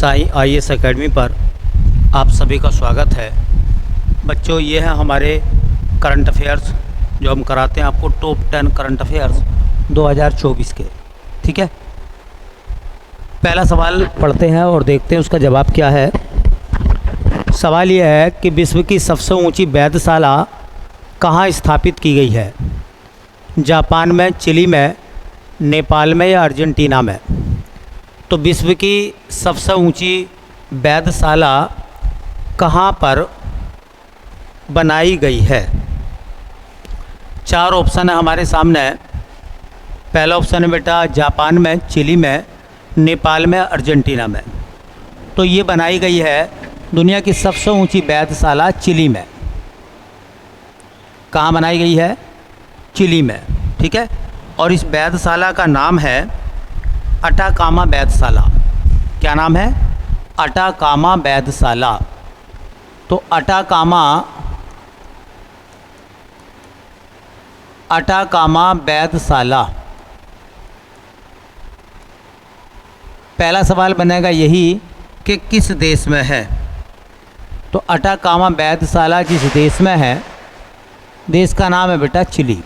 Sai IAS academy पर आप सभी का स्वागत है। बच्चों, ये है हमारे करंट अफेयर्स जो हम कराते हैं आपको, टॉप 10 करंट अफेयर्स 2024 के। ठीक है, पहला सवाल पढ़ते हैं और देखते हैं उसका जवाब क्या है। सवाल यह है कि विश्व की सबसे ऊंची वेधशाला कहाँ स्थापित की गई है? जापान में, चिली में, नेपाल में या अर्जेंटीना में? तो विश्व की सबसे ऊंची वेधशाला कहाँ पर बनाई गई है? 4 ऑप्शन है हमारे सामने। पहला ऑप्शन है बेटा जापान में, चिली में, नेपाल में, अर्जेंटीना में। तो ये बनाई गई है दुनिया की सबसे ऊंची वेधशाला चिली में। कहाँ बनाई गई है? चिली में। ठीक है, और इस वेधशाला का नाम है अटाकामा वेधशाला। क्या नाम है? अटाकामा वेधशाला। तो अटाकामा वेधशाला। पहला सवाल बनेगा यही कि किस देश में है। तो अटाकामा वेधशाला जिस देश में है, देश का नाम है बेटा चिली।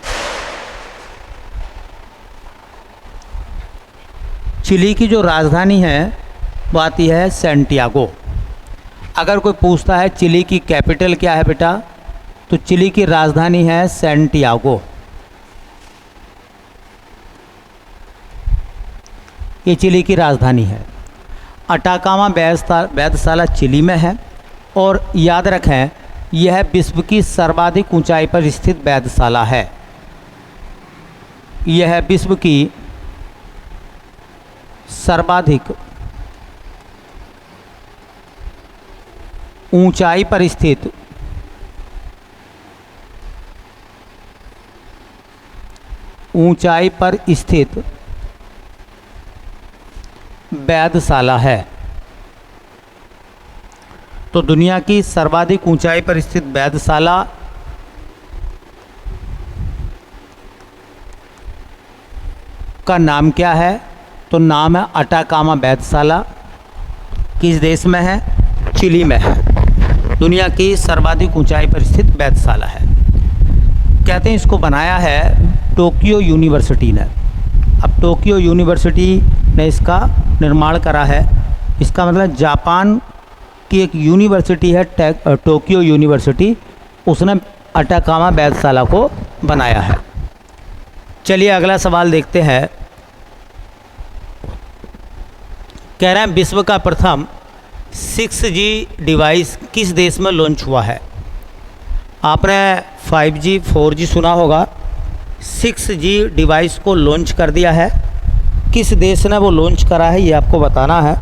चिली की जो राजधानी है वो आती है सैंटियागो। अगर कोई पूछता है चिली की कैपिटल क्या है बेटा, तो चिली की राजधानी है सैंटियागो। ये चिली की राजधानी है। अटाकामा वेधशाला चिली में है और याद रखें यह विश्व की सर्वाधिक ऊंचाई पर स्थित वेधशाला है। यह विश्व की सर्वाधिक ऊंचाई पर स्थित वेधशाला है। तो दुनिया की सर्वाधिक ऊंचाई पर स्थित वेधशाला का नाम क्या है? तो नाम है अटाकामा वेधशाला। किस देश में है? चिली में है। दुनिया की सर्वाधिक ऊंचाई पर स्थित वेधशाला है। कहते हैं इसको बनाया है टोक्यो यूनिवर्सिटी ने। अब टोक्यो यूनिवर्सिटी ने इसका निर्माण करा है। इसका मतलब जापान की एक यूनिवर्सिटी है टोक्यो यूनिवर्सिटी, उसने अटाकामा वेधशाला को बनाया है। चलिए अगला सवाल देखते हैं। कह रहे हैं विश्व का प्रथम 6G डिवाइस किस देश में लॉन्च हुआ है? आपने 5G 4G सुना होगा। 6G डिवाइस को लॉन्च कर दिया है। किस देश ने वो लॉन्च करा है ये आपको बताना है।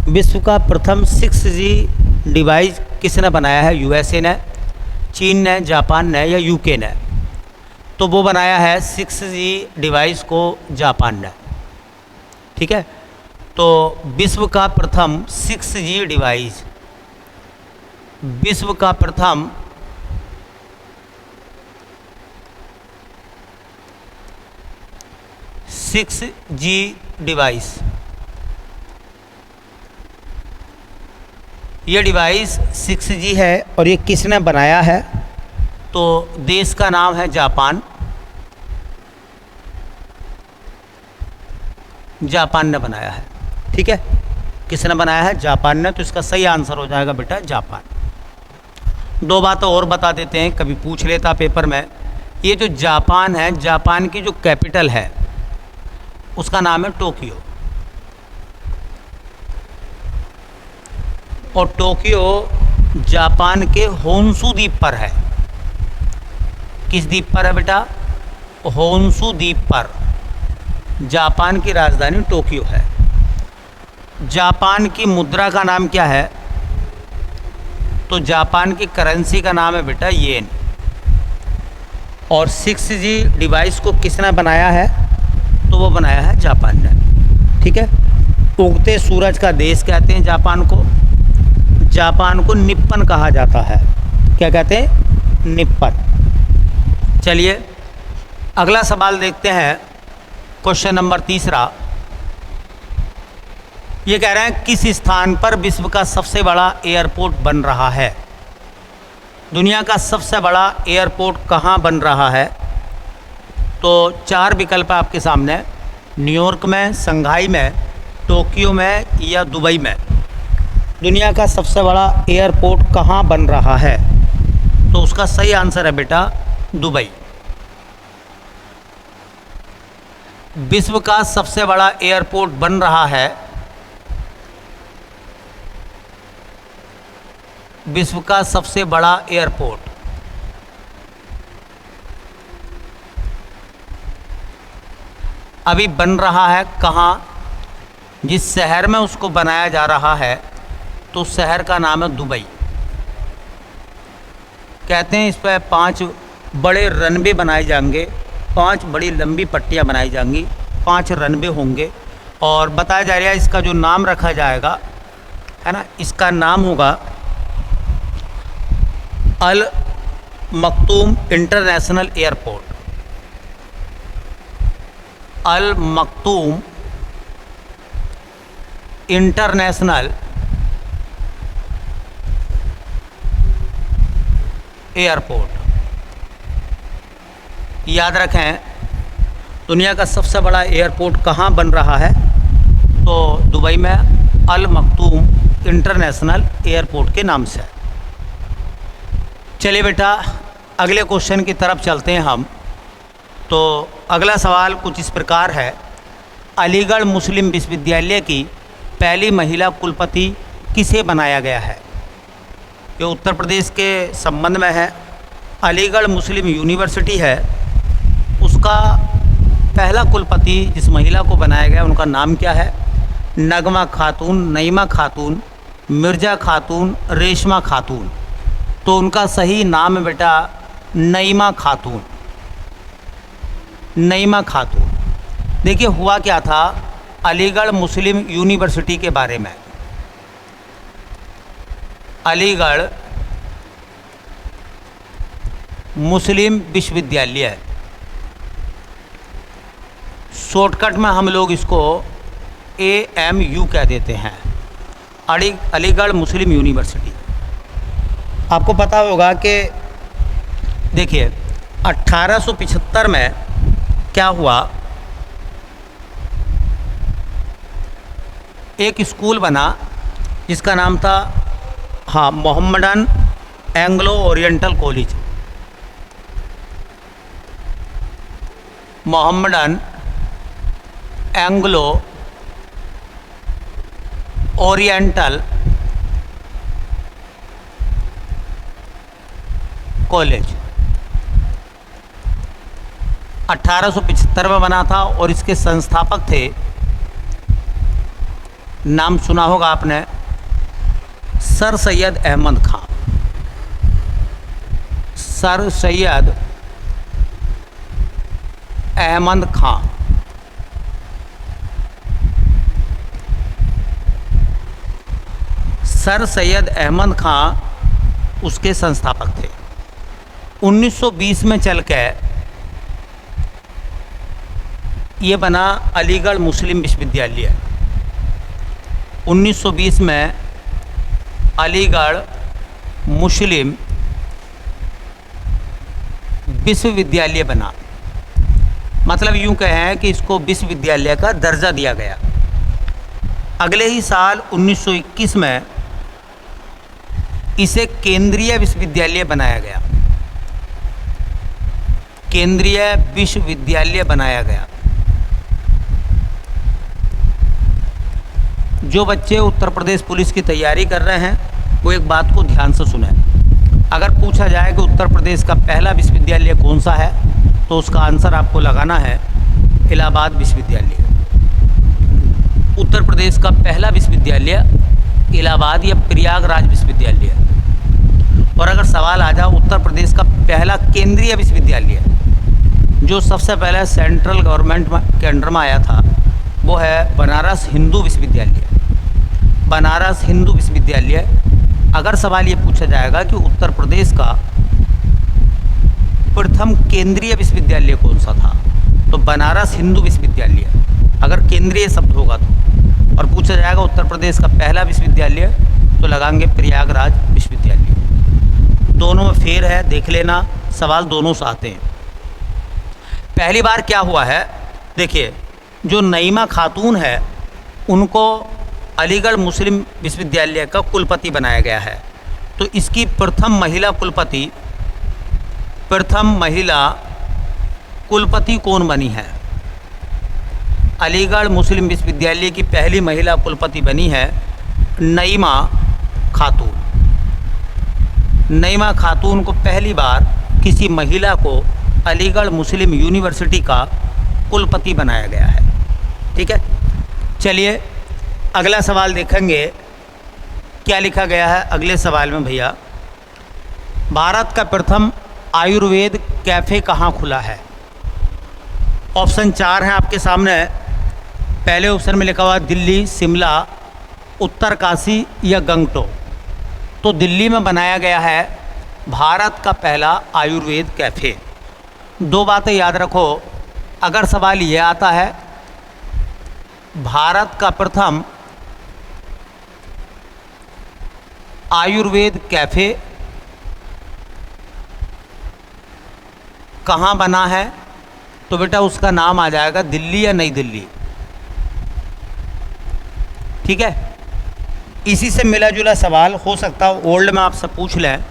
विश्व का प्रथम 6G डिवाइस किसने बनाया है? USA ने, चीन ने, जापान ने या UK ने? तो वो बनाया है 6G डिवाइस को जापान ने। ठीक है, तो विश्व का प्रथम 6G डिवाइस, विश्व का प्रथम 6G डिवाइस, ये डिवाइस 6G है और ये किसने बनाया है? तो देश का नाम है जापान। जापान ने बनाया है। ठीक है, किसने बनाया है? जापान ने। तो इसका सही आंसर हो जाएगा बेटा जापान। 2 बातें और बता देते हैं, कभी पूछ लेता पेपर में। ये जो जापान है, जापान की जो कैपिटल है उसका नाम है टोक्यो। और टोक्यो जापान के होन्शु द्वीप पर है। किस द्वीप पर है बेटा? होन्शु द्वीप पर जापान की राजधानी टोक्यो है। जापान की मुद्रा का नाम क्या है? तो जापान की करेंसी का नाम है बेटा येन। और 6G डिवाइस को किसने बनाया है? तो वो बनाया है जापान ने। ठीक है, उगते सूरज का देश कहते हैं जापान को। जापान को निप्पन कहा जाता है। क्या कहते हैं? निप्पन। चलिए अगला सवाल देखते हैं। Question number 3। ये कह रहे हैं किस स्थान पर विश्व का सबसे बड़ा एयरपोर्ट बन रहा है। दुनिया का सबसे बड़ा एयरपोर्ट कहाँ बन रहा है? तो 4 विकल्प आपके सामने, न्यूयॉर्क में, शंघाई में, टोक्यो में या दुबई में। दुनिया का सबसे बड़ा एयरपोर्ट कहाँ बन रहा है? तो उसका सही आंसर है बेटा दुबई। विश्व का सबसे बड़ा एयरपोर्ट बन रहा है, विश्व का सबसे बड़ा एयरपोर्ट अभी बन रहा है कहाँ? जिस शहर में उसको बनाया जा रहा है तो उस शहर का नाम है दुबई। कहते हैं इस पर 5 बड़े रनवे बनाए जाएंगे, 5 बड़ी लंबी पट्टियाँ बनाई जाएंगी, 5 रनवे होंगे और बताया जा रहा है इसका जो नाम रखा जाएगा है ना, इसका नाम होगा अल मक्तूम इंटरनेशनल एयरपोर्ट। अल मक्तूम इंटरनेशनल एयरपोर्ट। याद रखें, दुनिया का सबसे बड़ा एयरपोर्ट कहाँ बन रहा है? तो दुबई में अल मक्तूम इंटरनेशनल एयरपोर्ट के नाम से। चलिए बेटा अगले क्वेश्चन की तरफ चलते हैं हम। तो अगला सवाल कुछ इस प्रकार है, अलीगढ़ मुस्लिम विश्वविद्यालय की पहली महिला कुलपति किसे बनाया गया है? ये उत्तर प्रदेश के संबंध में है। अलीगढ़ मुस्लिम यूनिवर्सिटी है, उसका पहला कुलपति जिस महिला को बनाया गया उनका नाम क्या है? नगमा खातून, नईमा खातून, मिर्ज़ा खातून, रेशमा खातून। तो उनका सही नाम है बेटा नईमा खातून। नईमा खातून। देखिए हुआ क्या था अलीगढ़ मुस्लिम यूनिवर्सिटी के बारे में। अलीगढ़ मुस्लिम विश्वविद्यालय, शॉर्टकट में हम लोग इसको AMU कह देते हैं, अलीगढ़ मुस्लिम यूनिवर्सिटी। आपको पता होगा कि देखिए 1875 में क्या हुआ, एक स्कूल बना जिसका नाम था Mohammedan Anglo oriental college. Mohammedan Anglo oriental college 1875 में बना था और इसके संस्थापक थे, नाम सुना होगा आपने, सर सैयद अहमद खां। सर सैयद अहमद खां। सर सैयद अहमद खां उसके संस्थापक थे। 1920 में चल के ये बना अलीगढ़ मुस्लिम विश्वविद्यालय। 1920 में अलीगढ़ मुस्लिम विश्वविद्यालय बना। मतलब यूँ कहें कि इसको विश्वविद्यालय का दर्जा दिया गया। अगले ही साल 1921 में इसे केंद्रीय विश्वविद्यालय बनाया गया। केंद्रीय विश्वविद्यालय बनाया गया। जो बच्चे उत्तर प्रदेश पुलिस की तैयारी कर रहे हैं वो एक बात को ध्यान से सुने। अगर पूछा जाए कि उत्तर प्रदेश का पहला विश्वविद्यालय कौन सा है तो उसका आंसर आपको लगाना है इलाहाबाद विश्वविद्यालय। उत्तर प्रदेश का पहला विश्वविद्यालय इलाहाबाद या प्रयागराज विश्वविद्यालय। और अगर सवाल आ जाए उत्तर प्रदेश का पहला केंद्रीय विश्वविद्यालय जो सबसे पहले सेंट्रल गवर्नमेंट के अंडर में आया था वो है बनारस हिंदू विश्वविद्यालय। बनारस हिंदू विश्वविद्यालय। अगर सवाल ये पूछा जाएगा कि उत्तर प्रदेश का प्रथम केंद्रीय विश्वविद्यालय कौन सा था तो बनारस हिंदू विश्वविद्यालय, अगर केंद्रीय शब्द होगा तो। और पूछा जाएगा उत्तर प्रदेश का पहला विश्वविद्यालय, तो लगाएंगे प्रयागराज विश्वविद्यालय। दोनों में फेर है, देख लेना, सवाल दोनों से आते हैं। पहली बार क्या हुआ है, देखिए जो नईमा खातून है उनको अलीगढ़ मुस्लिम विश्वविद्यालय का कुलपति बनाया गया है। तो इसकी प्रथम महिला कुलपति कौन बनी है? अलीगढ़ मुस्लिम विश्वविद्यालय की पहली महिला कुलपति बनी है नईमा खातून। नईमा खातून को पहली बार किसी महिला को अलीगढ़ मुस्लिम यूनिवर्सिटी का कुलपति बनाया गया है। ठीक है, चलिए अगला सवाल देखेंगे क्या लिखा गया है अगले सवाल में। भैया, भारत का प्रथम आयुर्वेद कैफ़े कहाँ खुला है? ऑप्शन 4 है आपके सामने। पहले ऑप्शन में लिखा हुआ दिल्ली, शिमला, उत्तरकाशी या गंगटोक। तो दिल्ली में बनाया गया है भारत का पहला आयुर्वेद कैफ़े। दो बातें याद रखो, अगर सवाल ये आता है भारत का प्रथम आयुर्वेद कैफ़े कहाँ बना है, तो बेटा उसका नाम आ जाएगा दिल्ली या नई दिल्ली। ठीक है, इसी से मिला जुला सवाल हो सकता है ओल्ड में आपसे पूछ लें।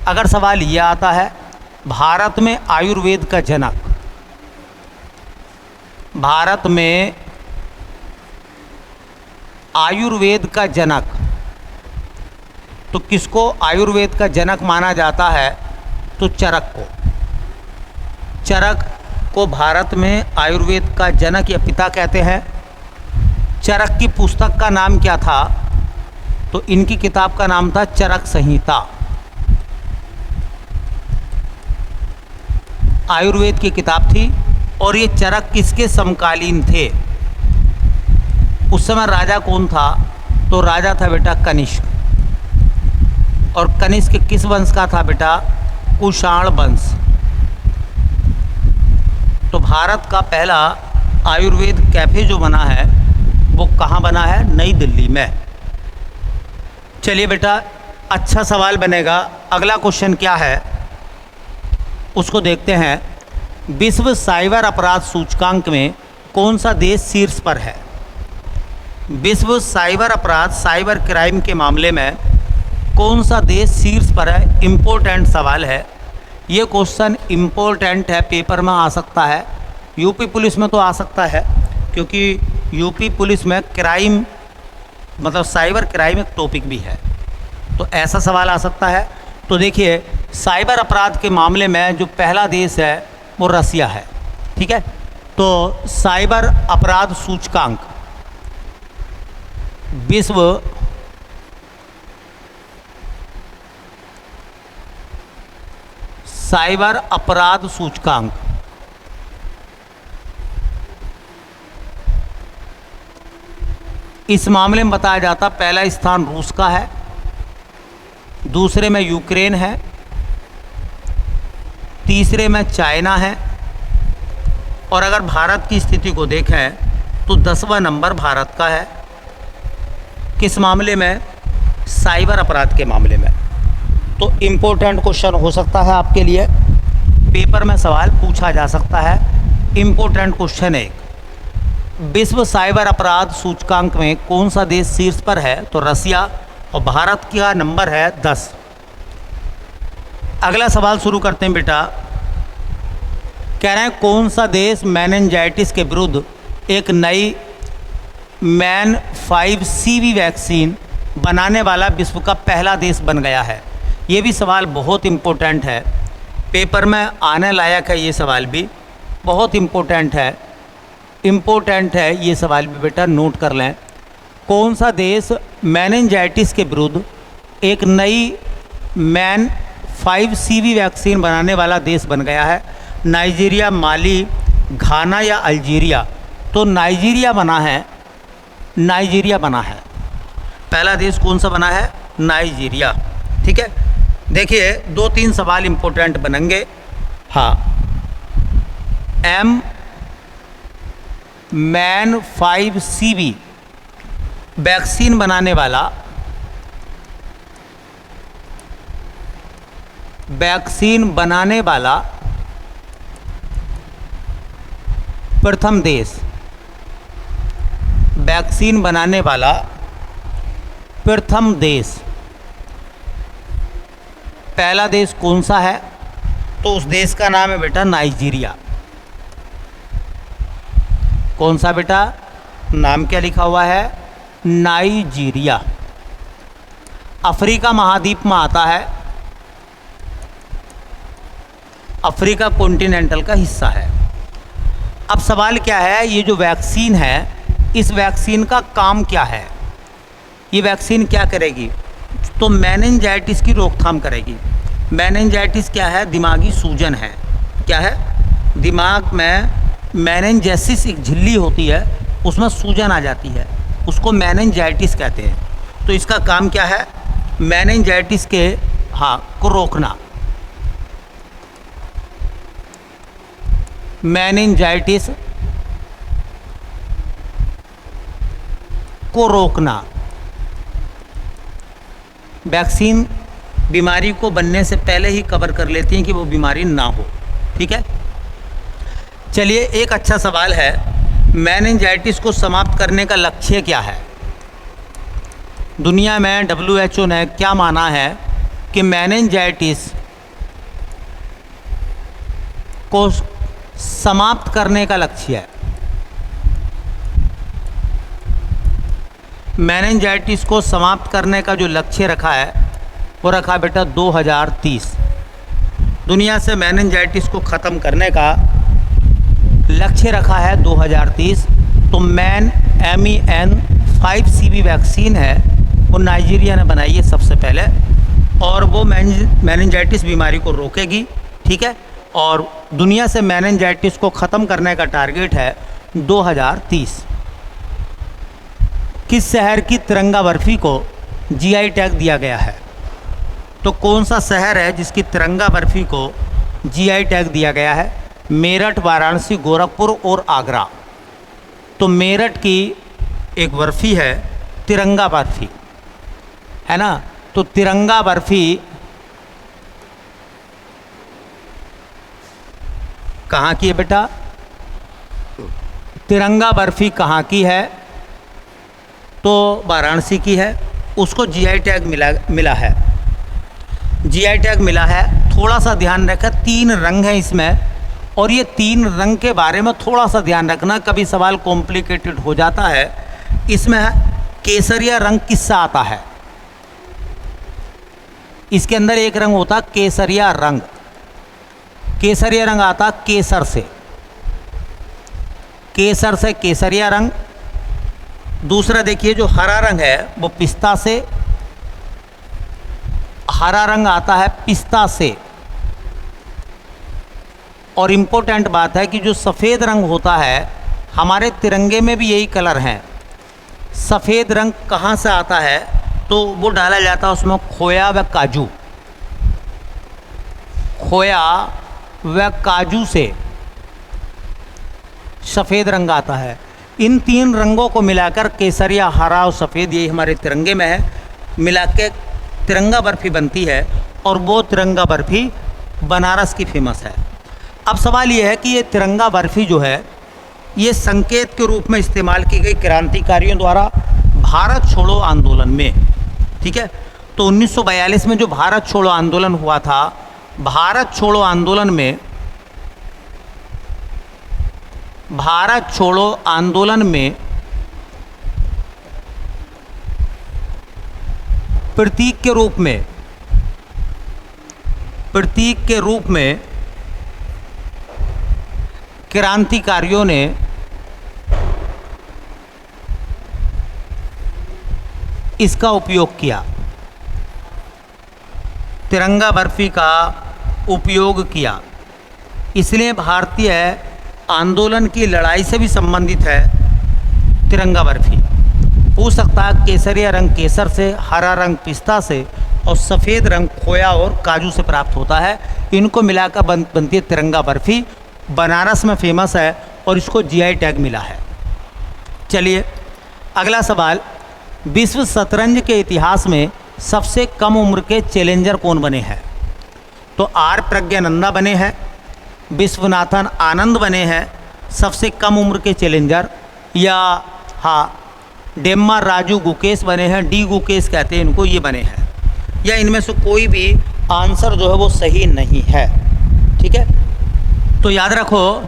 अगर सवाल यह आता है भारत में आयुर्वेद का जनक, भारत में आयुर्वेद का जनक, तो किसको आयुर्वेद का जनक माना जाता है? तो चरक को। चरक को भारत में आयुर्वेद का जनक या पिता कहते हैं। चरक की पुस्तक का नाम क्या था? तो इनकी किताब का नाम था चरक संहिता। आयुर्वेद की किताब थी। और ये चरक किसके समकालीन थे? उस समय राजा कौन था? तो राजा था बेटा कनिष्क। और कनिष्क किस वंश का था बेटा? कुषाण वंश। तो भारत का पहला आयुर्वेद कैफ़े जो बना है वो कहाँ बना है? नई दिल्ली में। चलिए बेटा, अच्छा सवाल बनेगा। अगला क्वेश्चन क्या है उसको देखते हैं। विश्व साइबर अपराध सूचकांक में कौन सा देश शीर्ष पर है? विश्व साइबर अपराध, साइबर क्राइम के मामले में कौन सा देश शीर्ष पर है? इम्पोर्टेंट सवाल है ये। क्वेश्चन इम्पोर्टेंट है, पेपर में आ सकता है, यूपी पुलिस में तो आ सकता है, क्योंकि यूपी पुलिस में क्राइम मतलब साइबर क्राइम एक टॉपिक भी है, तो ऐसा सवाल आ सकता है। तो देखिए, साइबर अपराध के मामले में जो पहला देश है वो रसिया है। ठीक है, तो साइबर अपराध सूचकांक, विश्व साइबर अपराध सूचकांक, इस मामले में बताया जाता पहला स्थान रूस का है, दूसरे में यूक्रेन है, तीसरे में चाइना है, और अगर भारत की स्थिति को देखें तो 10वां नंबर भारत का है। किस मामले में? साइबर अपराध के मामले में। तो इम्पोर्टेंट क्वेश्चन हो सकता है आपके लिए, पेपर में सवाल पूछा जा सकता है। इम्पोर्टेंट क्वेश्चन एक, विश्व साइबर अपराध सूचकांक में कौन सा देश शीर्ष पर है? तो रसिया, और भारत का नंबर है 10। अगला सवाल शुरू करते हैं बेटा। कह रहे हैं कौन सा देश मेनिंजाइटिस के विरुद्ध एक नई मैन 5CV वैक्सीन बनाने वाला विश्व का पहला देश बन गया है? ये भी सवाल बहुत इम्पोर्टेंट है, पेपर में आने लायक है। ये सवाल भी बहुत इम्पोर्टेंट है ये सवाल भी बेटा, नोट कर लें। कौन सा देश मेनिंजाइटिस के विरुद्ध एक नई मैन 5CV वैक्सीन बनाने वाला देश बन गया है? नाइजीरिया, माली, घाना या अल्जीरिया? तो नाइजीरिया बना है, नाइजीरिया बना है। पहला देश कौन सा बना है? नाइजीरिया। ठीक है, देखिए 2-3 सवाल इम्पोर्टेंट बनेंगे। हाँ, मैन 5CV वैक्सीन बनाने वाला प्रथम देश, वैक्सीन बनाने वाला प्रथम देश, पहला देश कौन सा है? तो उस देश का नाम है बेटा नाइजीरिया। कौन सा बेटा? नाम क्या लिखा हुआ है? नाइजीरिया। अफ्रीका महाद्वीप में आता है, अफ्रीका कॉन्टिनेंटल का हिस्सा है। अब सवाल क्या है, ये जो वैक्सीन है, इस वैक्सीन का काम क्या है? ये वैक्सीन क्या करेगी? तो मेनिंजाइटिस की रोकथाम करेगी। मेनिंजाइटिस क्या है? दिमागी सूजन है। क्या है? दिमाग में मेनिंजेसिस एक झिल्ली होती है, उसमें सूजन आ जाती है, उसको मेनिंजाइटिस कहते हैं। तो इसका काम क्या है? मेनिंजाइटिस के को रोकना, मेनिंजाइटिस को रोकना। वैक्सीन बीमारी को बनने से पहले ही कवर कर लेती हैं कि वो बीमारी ना हो। ठीक है, चलिए एक अच्छा सवाल है, मेनिंजाइटिस को समाप्त करने का लक्ष्य क्या है? दुनिया में WHO ने क्या माना है कि मेनिंजाइटिस को समाप्त करने का लक्ष्य है? मेनिंजाइटिस को समाप्त करने का जो लक्ष्य रखा है वो रखा बेटा 2030। दुनिया से मेनिंजाइटिस को ख़त्म करने का लक्ष्य रखा है 2030। तो MEN5CB वैक्सीन है, वो नाइजीरिया ने बनाई है सबसे पहले, और वो मेनिंजाइटिस बीमारी को रोकेगी। ठीक है, और दुनिया से मेनिंजाइटिस को ख़त्म करने का टारगेट है 2030। किस शहर की तिरंगा बर्फ़ी को GI टैग दिया गया है? तो कौन सा शहर है जिसकी तिरंगा बर्फ़ी को GI टैग दिया गया है? मेरठ, वाराणसी, गोरखपुर और आगरा। तो मेरठ की एक बर्फ़ी है तिरंगा बर्फ़ी, है ना? तो तिरंगा बर्फ़ी कहाँ की है बेटा? तिरंगा बर्फ़ी कहाँ की है? तो वाराणसी की है। उसको GI टैग मिला है, GI टैग मिला है। थोड़ा सा ध्यान रखें, 3 रंग हैं इसमें, और ये 3 रंग के बारे में थोड़ा सा ध्यान रखना, कभी सवाल कॉम्प्लिकेटेड हो जाता है। इसमें केसरिया रंग किससा आता है? इसके अंदर एक रंग होता केसरिया रंग। केसरिया रंग आता केसर से, केसर से केसरिया रंग। दूसरा देखिए जो हरा रंग है वो पिस्ता से, हरा रंग आता है पिस्ता से। और इम्पोर्टेंट बात है कि जो सफ़ेद रंग होता है, हमारे तिरंगे में भी यही कलर हैं। सफ़ेद रंग कहाँ से आता है? तो वो डाला जाता है उसमें खोया व काजू, खोया व काजू से सफ़ेद रंग आता है। इन 3 रंगों को मिलाकर केसरिया, हरा और सफ़ेद, यही हमारे तिरंगे में है, मिला के तिरंगा बर्फ़ी बनती है, और वो तिरंगा बर्फ़ी बनारस की फेमस है। अब सवाल ये है कि ये तिरंगा बर्फ़ी जो है, ये संकेत के रूप में इस्तेमाल की गई क्रांतिकारियों द्वारा भारत छोड़ो आंदोलन में। ठीक है, तो 1942 में जो भारत छोड़ो आंदोलन हुआ था, भारत छोड़ो आंदोलन में, भारत छोड़ो आंदोलन में प्रतीक के रूप में क्रांतिकारियों ने इसका उपयोग किया, तिरंगा बर्फ़ी का उपयोग किया। इसलिए भारतीय आंदोलन की लड़ाई से भी संबंधित है तिरंगा बर्फ़ी। पूछ सकता है केसरिया रंग केसर से, हरा रंग पिस्ता से, और सफ़ेद रंग खोया और काजू से प्राप्त होता है। इनको मिलाकर बनती है तिरंगा बर्फ़ी। बनारस में फेमस है और इसको GI टैग मिला है। चलिए अगला सवाल, विश्व शतरंज के इतिहास में सबसे कम उम्र के चैलेंजर कौन बने हैं? तो आर प्रज्ञानंदा बने हैं, विश्वनाथन आनंद बने हैं सबसे कम उम्र के चैलेंजर, या हाँ डेम्मा राजू गुकेश बने हैं, डी गुकेश कहते हैं इनको, ये बने हैं, या इनमें से कोई भी आंसर जो है वो सही नहीं है। ठीक है, तो याद रखो,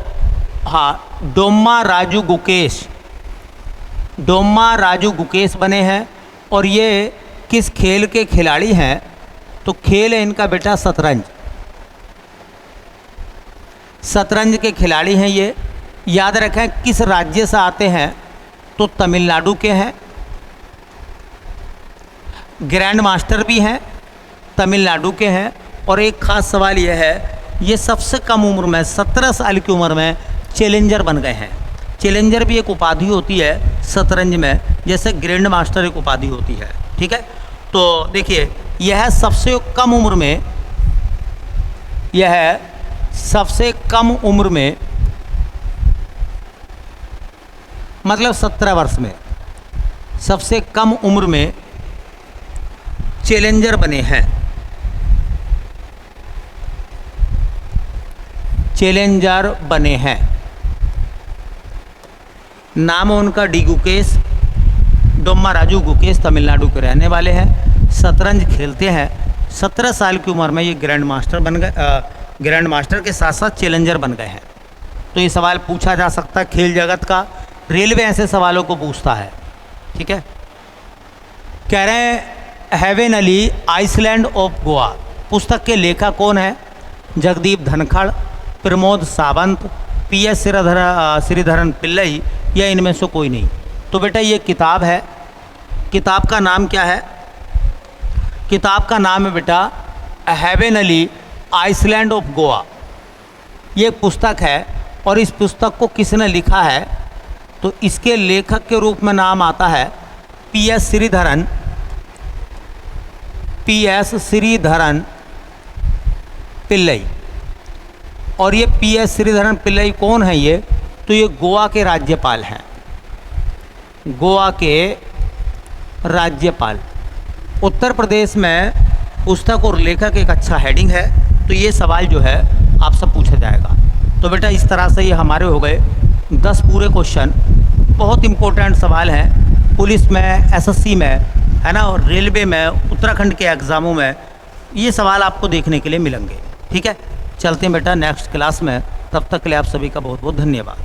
हाँ डोम्मा राजू गुकेश बने हैं। और ये किस खेल के खिलाड़ी हैं? तो खेल है इनका बेटा शतरंज के खिलाड़ी हैं ये। याद रखें किस राज्य से आते हैं? तो तमिलनाडु के हैं। ग्रैंड मास्टर भी हैं, तमिलनाडु के हैं। और एक ख़ास सवाल यह है, ये सबसे कम उम्र में 17 साल की उम्र में चैलेंजर बन गए हैं। चैलेंजर भी एक उपाधि होती है शतरंज में, जैसे ग्रैंड मास्टर एक उपाधि होती है। ठीक है, तो देखिए यह सबसे कम उम्र में, यह सबसे कम उम्र में मतलब 17 वर्ष में सबसे कम उम्र में चैलेंजर बने हैं। नाम है उनका डी गुकेश, डोम्मा राजू गुकेश, तमिलनाडु के रहने वाले हैं, शतरंज खेलते हैं। 17 साल की उम्र में ये ग्रैंड मास्टर बन गए, ग्रैंड मास्टर के साथ साथ चैलेंजर बन गए हैं। तो ये सवाल पूछा जा सकता है खेल जगत का, रेलवे ऐसे सवालों को पूछता है। ठीक है, कह रहे हैं heavenly island of Goa पुस्तक के लेखक कौन है? जगदीप धनखड़, प्रमोद सावंत, पीएस श्रीधरन पिल्लई, या इनमें से कोई नहीं। तो बेटा ये किताब है, किताब का नाम क्या है? किताब का नाम है बेटा heavenly island of Goa. ये पुस्तक है, और इस पुस्तक को किसने लिखा है? तो इसके लेखक के रूप में नाम आता है पीएस श्रीधरन पिल्लई। और ये पीएस श्रीधरन पिल्लई कौन है ये? तो ये गोवा के राज्यपाल हैं, गोवा के राज्यपाल। उत्तर प्रदेश में पुस्तक और लेखक एक अच्छा हेडिंग है, तो ये सवाल जो है आपसे पूछा जाएगा। तो बेटा इस तरह से ये हमारे हो गए 10 पूरे क्वेश्चन, बहुत इंपॉर्टेंट सवाल हैं पुलिस में, एसएससी में, है ना, और रेलवे में, उत्तराखंड के एग्ज़ामों में ये सवाल आपको देखने के लिए मिलेंगे। ठीक है, चलते हैं बेटा नेक्स्ट क्लास में, तब तक के लिए आप सभी का बहुत बहुत धन्यवाद।